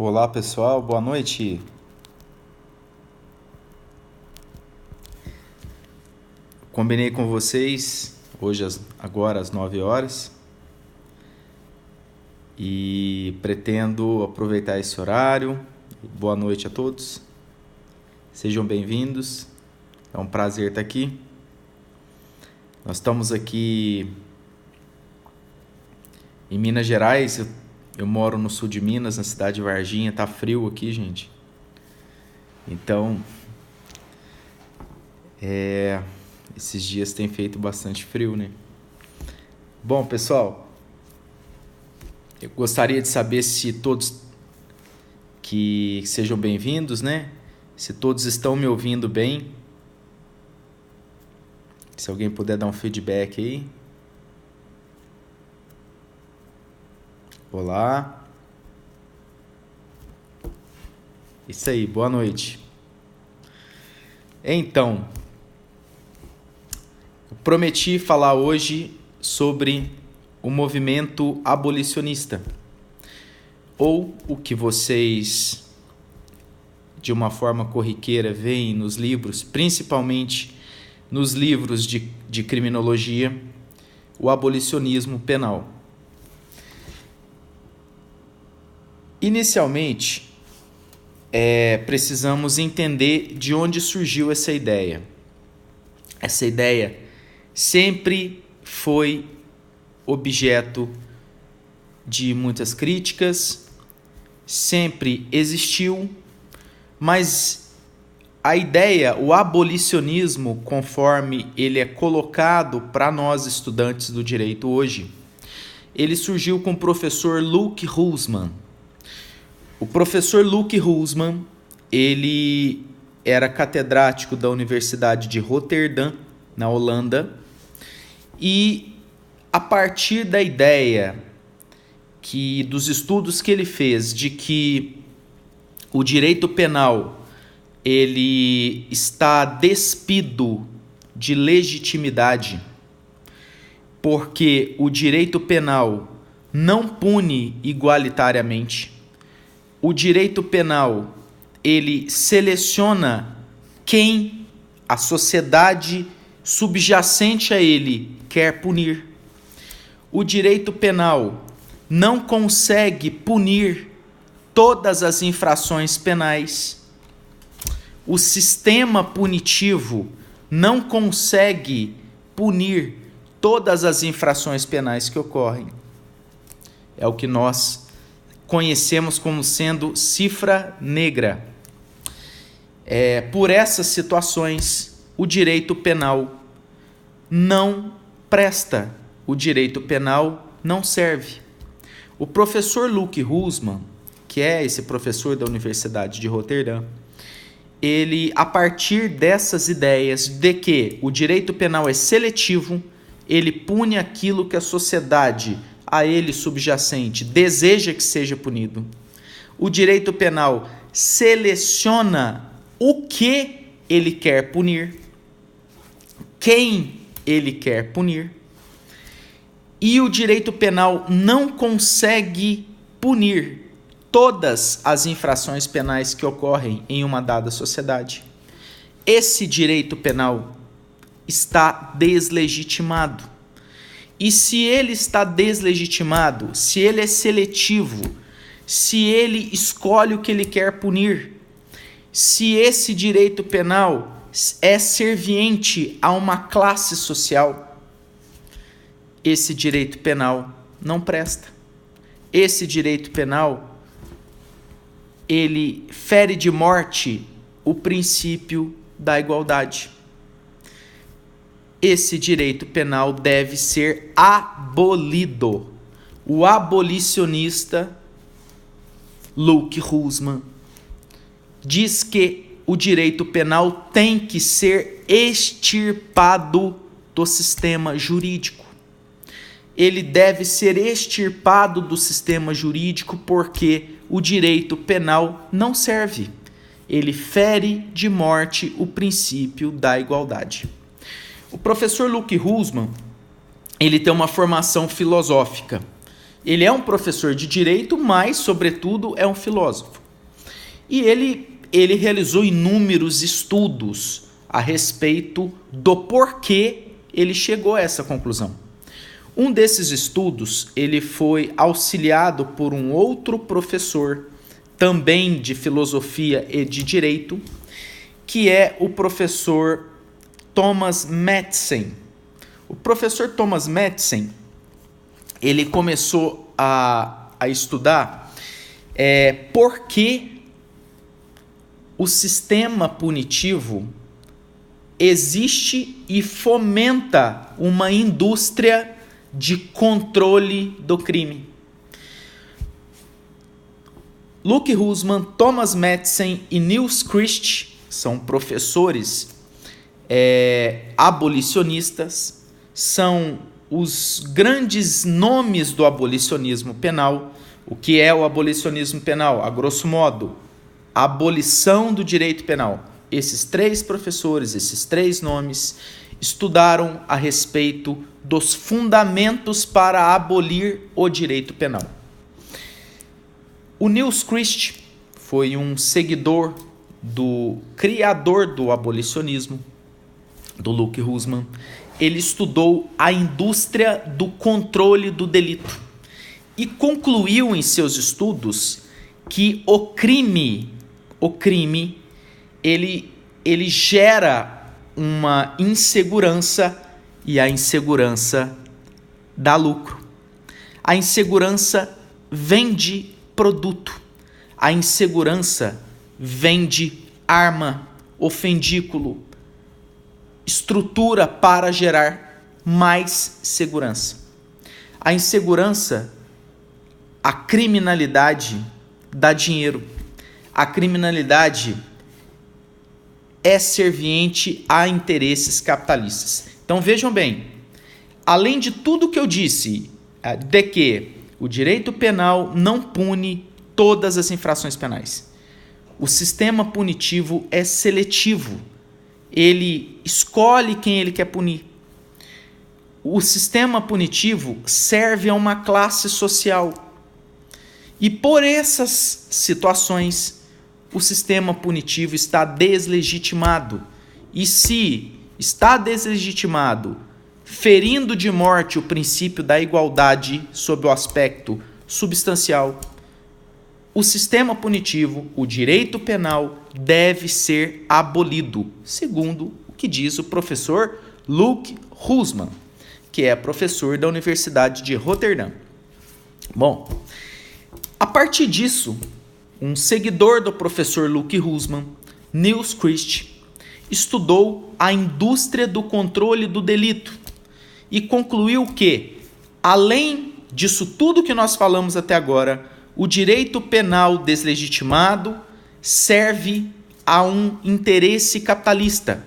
Olá pessoal, boa noite. Combinei com vocês hoje agora às 9 horas e pretendo aproveitar esse horário. Boa noite a todos, sejam bem-vindos, é um prazer estar aqui. Nós estamos aqui em Minas Gerais. Eu moro no sul de Minas, na cidade de Varginha. Tá frio aqui, gente. Então, esses dias tem feito bastante frio, né? Bom, pessoal, eu gostaria de saber se todos que sejam bem-vindos, né? Se todos estão me ouvindo bem. Se alguém puder dar um feedback aí. Olá. Isso aí, boa noite. Então, eu prometi falar hoje sobre o movimento abolicionista, ou o que vocês, de uma forma corriqueira, veem nos livros, principalmente nos livros de criminologia, o abolicionismo penal. Inicialmente, precisamos entender de onde surgiu essa ideia. Essa ideia sempre foi objeto de muitas críticas, sempre existiu, mas a ideia, o abolicionismo, conforme ele é colocado para nós estudantes do direito hoje, ele surgiu com o professor Luc Huysmans. O professor Luc Huysmans, ele era catedrático da Universidade de Roterdã, na Holanda, e a partir da ideia dos estudos que ele fez de que o direito penal ele está despido de legitimidade, porque o direito penal não pune igualitariamente. O direito penal, ele seleciona quem a sociedade subjacente a ele quer punir. O direito penal não consegue punir todas as infrações penais. O sistema punitivo não consegue punir todas as infrações penais que ocorrem. É o que nós conhecemos como sendo cifra negra. Por essas situações, o direito penal não presta, o direito penal não serve. O professor Luc Huysmans, que é esse professor da Universidade de Roterdã, ele, a partir dessas ideias de que o direito penal é seletivo, ele pune aquilo que a sociedade a ele subjacente deseja que seja punido. O direito penal seleciona o que ele quer punir, quem ele quer punir, e o direito penal não consegue punir todas as infrações penais que ocorrem em uma dada sociedade. Esse direito penal está deslegitimado. E se ele está deslegitimado, se ele é seletivo, se ele escolhe o que ele quer punir, se esse direito penal é serviente a uma classe social, esse direito penal não presta. Esse direito penal, ele fere de morte o princípio da igualdade. Esse direito penal deve ser abolido. O abolicionista Luc Huysmans diz que o direito penal tem que ser extirpado do sistema jurídico. Ele deve ser extirpado do sistema jurídico porque o direito penal não serve. Ele fere de morte o princípio da igualdade. O professor Luc Huysmans, ele tem uma formação filosófica. Ele é um professor de direito, mas, sobretudo, é um filósofo. E ele realizou inúmeros estudos a respeito do porquê ele chegou a essa conclusão. Um desses estudos, ele foi auxiliado por um outro professor, também de filosofia e de direito, que é o professor Thomas Madsen. O professor Thomas Madsen, ele começou a estudar por que o sistema punitivo existe e fomenta uma indústria de controle do crime. Luke Husman, Thomas Madsen e Niels Christ são professores abolicionistas, são os grandes nomes do abolicionismo penal. O que é o abolicionismo penal? A grosso modo, a abolição do direito penal. Esses três professores, esses três nomes, estudaram a respeito dos fundamentos para abolir o direito penal. O Niels Christ foi um seguidor do criador do abolicionismo, do Luke Husman. Ele estudou a indústria do controle do delito e concluiu em seus estudos que o crime ele gera uma insegurança, e a insegurança dá lucro. A insegurança vende produto. A insegurança vende arma, ofendículo, estrutura para gerar mais segurança. A insegurança, a criminalidade dá dinheiro. A criminalidade é serviente a interesses capitalistas. Então vejam bem, além de tudo que eu disse, de que o direito penal não pune todas as infrações penais. O sistema punitivo é seletivo. Ele escolhe quem ele quer punir. O sistema punitivo serve a uma classe social. E por essas situações, o sistema punitivo está deslegitimado. E se está deslegitimado, ferindo de morte o princípio da igualdade sob o aspecto substancial, o sistema punitivo, o direito penal, deve ser abolido, segundo o que diz o professor Luke Husman, que é professor da Universidade de Roterdã. Bom, a partir disso, um seguidor do professor Luke Husman, Niels Christ, estudou a indústria do controle do delito e concluiu que, além disso tudo que nós falamos até agora, o direito penal deslegitimado serve a um interesse capitalista,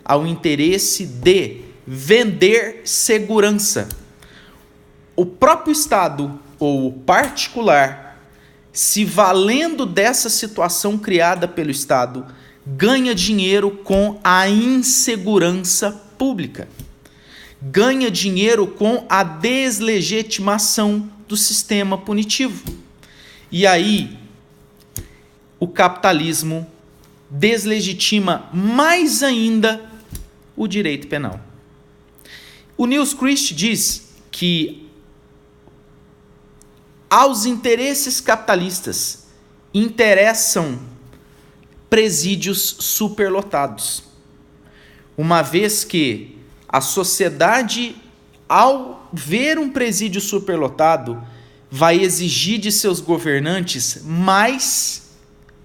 ao interesse de vender segurança. O próprio Estado ou o particular, se valendo dessa situação criada pelo Estado, ganha dinheiro com a insegurança pública. Ganha dinheiro com a deslegitimação do sistema punitivo. E aí, o capitalismo deslegitima mais ainda o direito penal. O Niels Christ diz que aos interesses capitalistas interessam presídios superlotados, uma vez que a sociedade, ao ver um presídio superlotado, vai exigir de seus governantes mais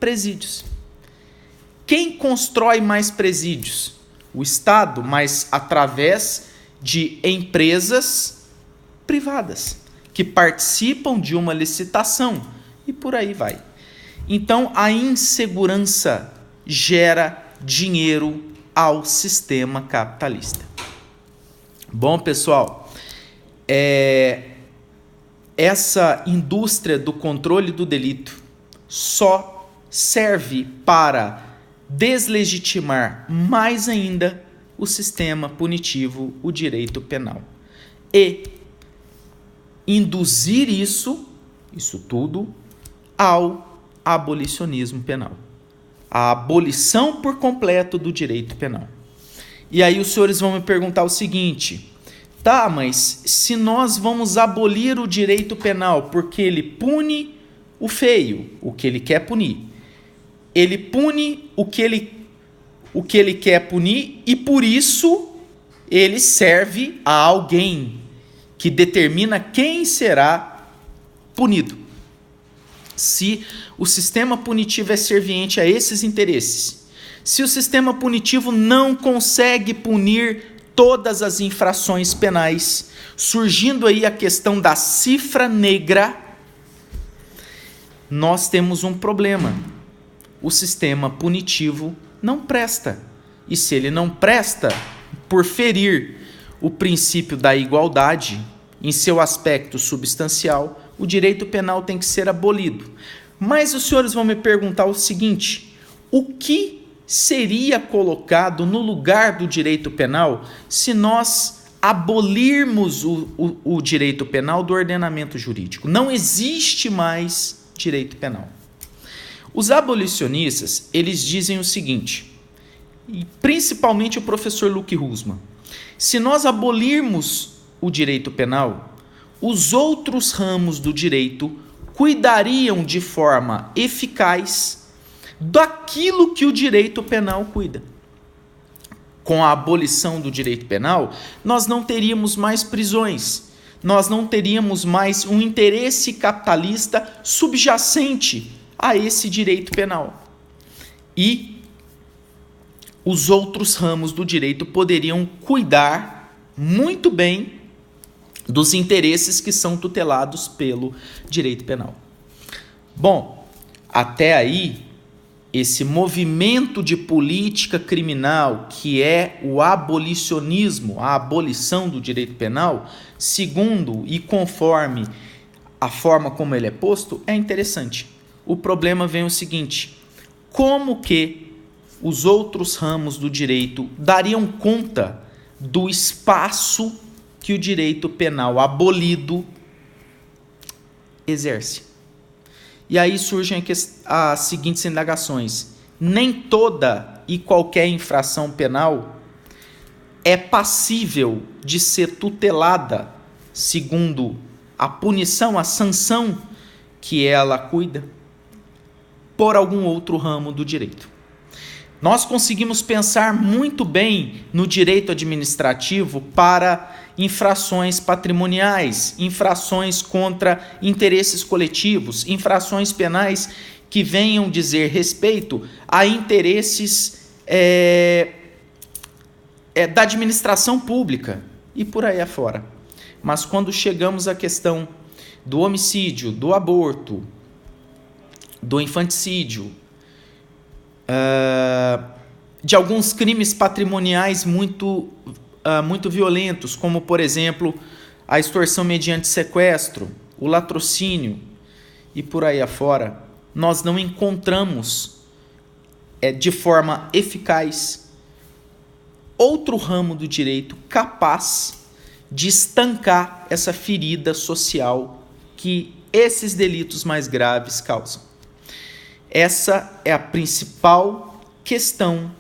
presídios. Quem constrói mais presídios? O Estado, mas através de empresas privadas, que participam de uma licitação, e por aí vai. Então, a insegurança gera dinheiro ao sistema capitalista. Bom, pessoal, essa indústria do controle do delito só serve para deslegitimar mais ainda o sistema punitivo, o direito penal. E induzir isso tudo, ao abolicionismo penal. A abolição por completo do direito penal. E aí os senhores vão me perguntar o seguinte: tá, mas se nós vamos abolir o direito penal porque ele pune o feio, o que ele quer punir, ele pune o que ele quer punir e por isso ele serve a alguém que determina quem será punido. Se o sistema punitivo é serviente a esses interesses, se o sistema punitivo não consegue punir todas as infrações penais, surgindo aí a questão da cifra negra, nós temos um problema. O sistema punitivo não presta. E se ele não presta, por ferir o princípio da igualdade em seu aspecto substancial, o direito penal tem que ser abolido. Mas os senhores vão me perguntar o seguinte: o que seria colocado no lugar do direito penal se nós abolirmos o direito penal do ordenamento jurídico? Não existe mais direito penal. Os abolicionistas, eles dizem o seguinte, e principalmente o professor Luke Husman: se nós abolirmos o direito penal, os outros ramos do direito cuidariam de forma eficaz daquilo que o direito penal cuida. Com a abolição do direito penal, nós não teríamos mais prisões, nós não teríamos mais um interesse capitalista subjacente a esse direito penal. E os outros ramos do direito poderiam cuidar muito bem dos interesses que são tutelados pelo direito penal. Bom, até aí, esse movimento de política criminal, que é o abolicionismo, a abolição do direito penal, segundo e conforme a forma como ele é posto, é interessante. O problema vem o seguinte: como que os outros ramos do direito dariam conta do espaço que o direito penal abolido exerce? E aí surgem as seguintes indagações: nem toda e qualquer infração penal é passível de ser tutelada segundo a punição, a sanção que ela cuida, por algum outro ramo do direito. Nós conseguimos pensar muito bem no direito administrativo para infrações patrimoniais, infrações contra interesses coletivos, infrações penais que venham dizer respeito a interesses da administração pública e por aí afora. Mas quando chegamos à questão do homicídio, do aborto, do infanticídio, de alguns crimes patrimoniais muito violentos, como, por exemplo, a extorsão mediante sequestro, o latrocínio e por aí afora, nós não encontramos de forma eficaz outro ramo do direito capaz de estancar essa ferida social que esses delitos mais graves causam. Essa é a principal questão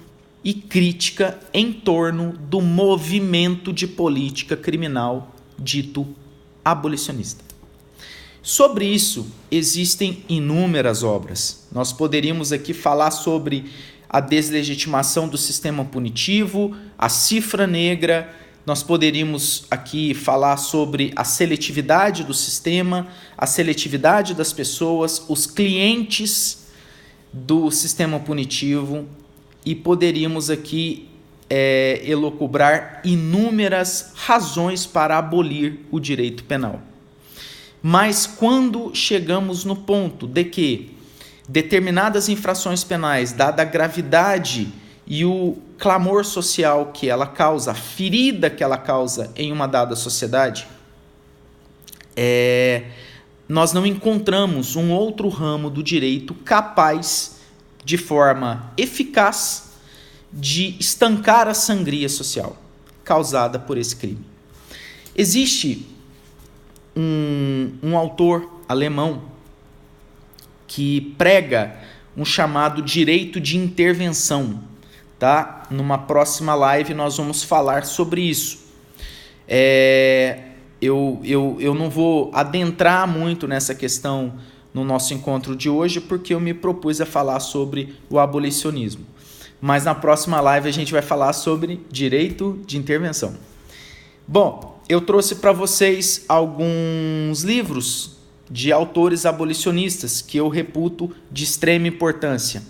e crítica em torno do movimento de política criminal dito abolicionista. Sobre isso, existem inúmeras obras. Nós poderíamos aqui falar sobre a deslegitimação do sistema punitivo, a cifra negra. Nós poderíamos aqui falar sobre a seletividade do sistema, a seletividade das pessoas, os clientes do sistema punitivo, e poderíamos aqui elocubrar inúmeras razões para abolir o direito penal. Mas quando chegamos no ponto de que determinadas infrações penais, dada a gravidade e o clamor social que ela causa, a ferida que ela causa em uma dada sociedade, nós não encontramos um outro ramo do direito capaz, de forma eficaz, de estancar a sangria social causada por esse crime. Existe um autor alemão que prega um chamado direito de intervenção, tá? Numa próxima live nós vamos falar sobre isso. Eu não vou adentrar muito nessa questão no nosso encontro de hoje, porque eu me propus a falar sobre o abolicionismo. Mas na próxima live a gente vai falar sobre direito de intervenção. Bom, eu trouxe para vocês alguns livros de autores abolicionistas que eu reputo de extrema importância.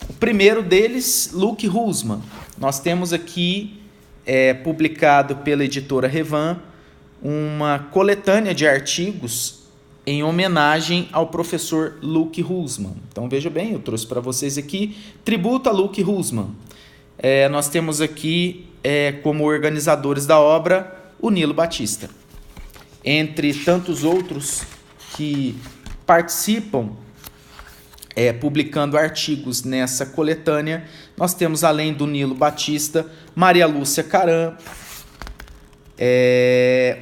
O primeiro deles, Luke Husmann. Nós temos aqui, publicado pela editora Revan, uma coletânea de artigos em homenagem ao professor Luke Husmann. Então veja bem, eu trouxe para vocês aqui Tributo a Luke Husmann. Nós temos aqui como organizadores da obra o Nilo Batista. Entre tantos outros que participam publicando artigos nessa coletânea, nós temos, além do Nilo Batista, Maria Lúcia Caram,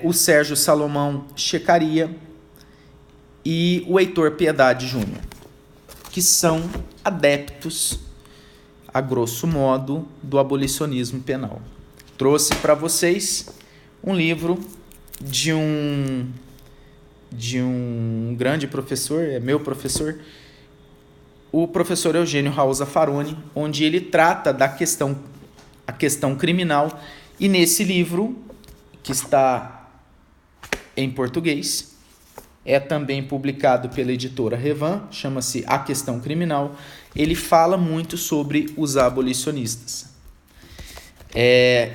o Sérgio Salomão Checaria e o Heitor Piedade Júnior, que são adeptos, a grosso modo, do abolicionismo penal. Trouxe para vocês um livro de um grande professor, meu professor, o professor Eugênio Raul Zaffaroni, onde ele trata a questão criminal, e nesse livro, que está em português, também publicado pela editora Revan, chama-se A Questão Criminal, ele fala muito sobre os abolicionistas.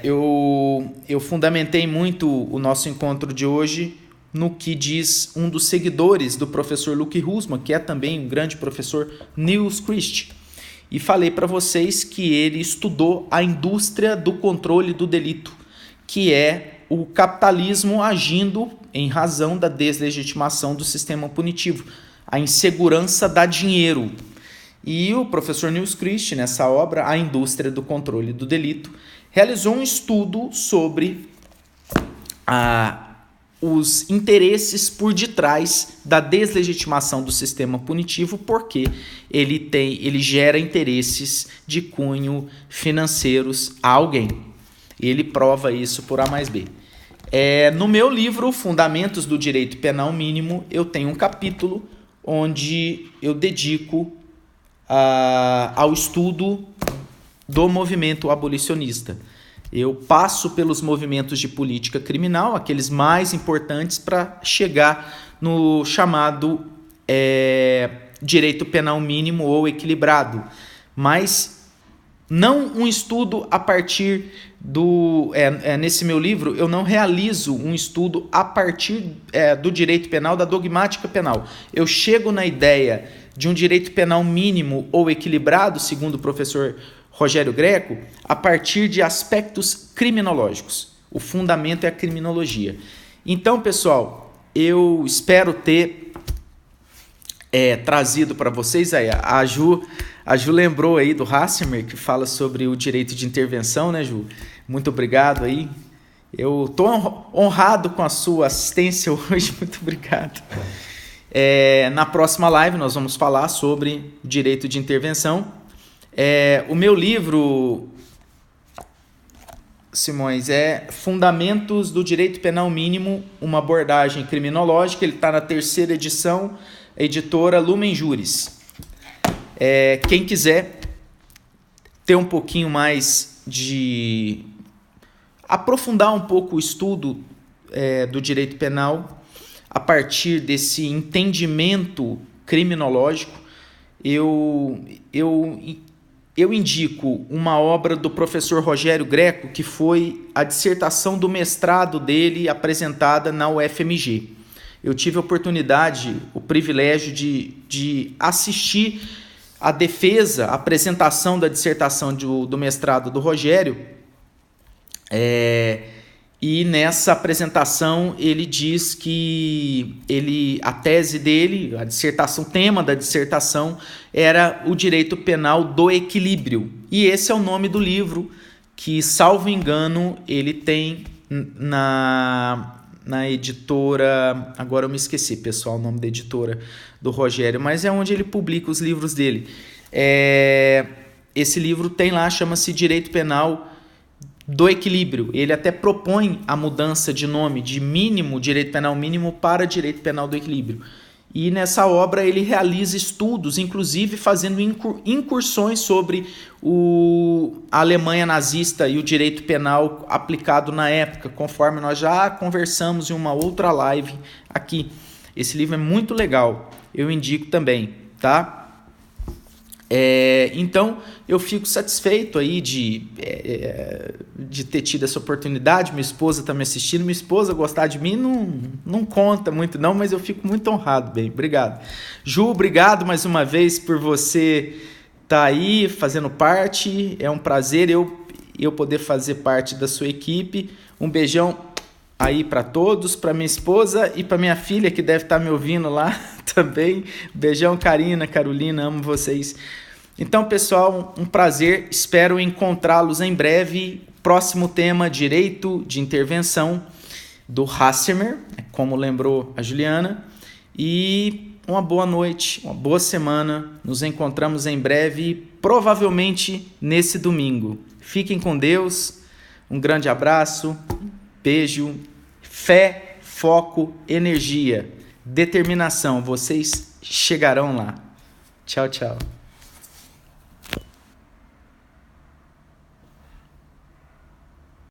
Eu fundamentei muito o nosso encontro de hoje no que diz um dos seguidores do professor Luke Husmann, que é também um grande professor, Niels Christ, e falei para vocês que ele estudou a indústria do controle do delito, que é o capitalismo agindo em razão da deslegitimação do sistema punitivo. A insegurança dá dinheiro. E o professor Niels Christ, nessa obra, A Indústria do Controle do Delito, realizou um estudo sobre os interesses por detrás da deslegitimação do sistema punitivo, porque ele gera interesses de cunho financeiros a alguém. Ele prova isso por A mais B. No meu livro, Fundamentos do Direito Penal Mínimo, eu tenho um capítulo onde eu dedico ao estudo do movimento abolicionista. Eu passo pelos movimentos de política criminal, aqueles mais importantes, para chegar no chamado direito penal mínimo ou equilibrado. Mas não um estudo a partir nesse meu livro, eu não realizo um estudo a partir do direito penal, da dogmática penal. Eu chego na ideia de um direito penal mínimo ou equilibrado, segundo o professor Rogério Greco, a partir de aspectos criminológicos. O fundamento é a criminologia. Então, pessoal, eu espero ter trazido para vocês. A Ju lembrou aí do Hassemer, que fala sobre o direito de intervenção, né, Ju? Muito obrigado aí. Eu estou honrado com a sua assistência hoje. Muito obrigado. Na próxima live nós vamos falar sobre direito de intervenção. O meu livro, Simões, é Fundamentos do Direito Penal Mínimo, uma abordagem criminológica. Ele está na 3ª edição, editora Lumen Juris. Quem quiser ter um pouquinho mais de... aprofundar um pouco o estudo do direito penal a partir desse entendimento criminológico, eu indico uma obra do professor Rogério Greco, que foi a dissertação do mestrado dele apresentada na UFMG. Eu tive a oportunidade, o privilégio de assistir a defesa, a apresentação da dissertação do mestrado do Rogério, e nessa apresentação ele diz que a tese dele, a dissertação, o tema da dissertação era o direito penal do equilíbrio. E esse é o nome do livro que, salvo engano, ele tem na editora, agora eu me esqueci, pessoal, o nome da editora do Rogério, mas é onde ele publica os livros dele. Esse livro tem lá, chama-se Direito Penal do Equilíbrio. Ele até propõe a mudança de nome de mínimo, direito penal mínimo, para direito penal do equilíbrio. E nessa obra ele realiza estudos, inclusive fazendo incursões sobre a Alemanha nazista e o direito penal aplicado na época, conforme nós já conversamos em uma outra live aqui. Esse livro é muito legal, eu indico também, tá? Então eu fico satisfeito aí de ter tido essa oportunidade. Minha esposa está me assistindo, minha esposa gostar de mim não conta muito não, mas eu fico muito honrado, bem, obrigado. Ju, obrigado mais uma vez por você estar aí fazendo parte, é um prazer eu poder fazer parte da sua equipe. Um beijão aí para todos, para minha esposa e para minha filha que deve estar me ouvindo lá também. Beijão, Karina, Carolina, amo vocês. Então, pessoal, um prazer, espero encontrá-los em breve. Próximo tema, direito de intervenção do Hassemer, como lembrou a Juliana. E uma boa noite, uma boa semana. Nos encontramos em breve, provavelmente nesse domingo. Fiquem com Deus, um grande abraço, beijo, fé, foco, energia, determinação. Vocês chegarão lá. Tchau, tchau.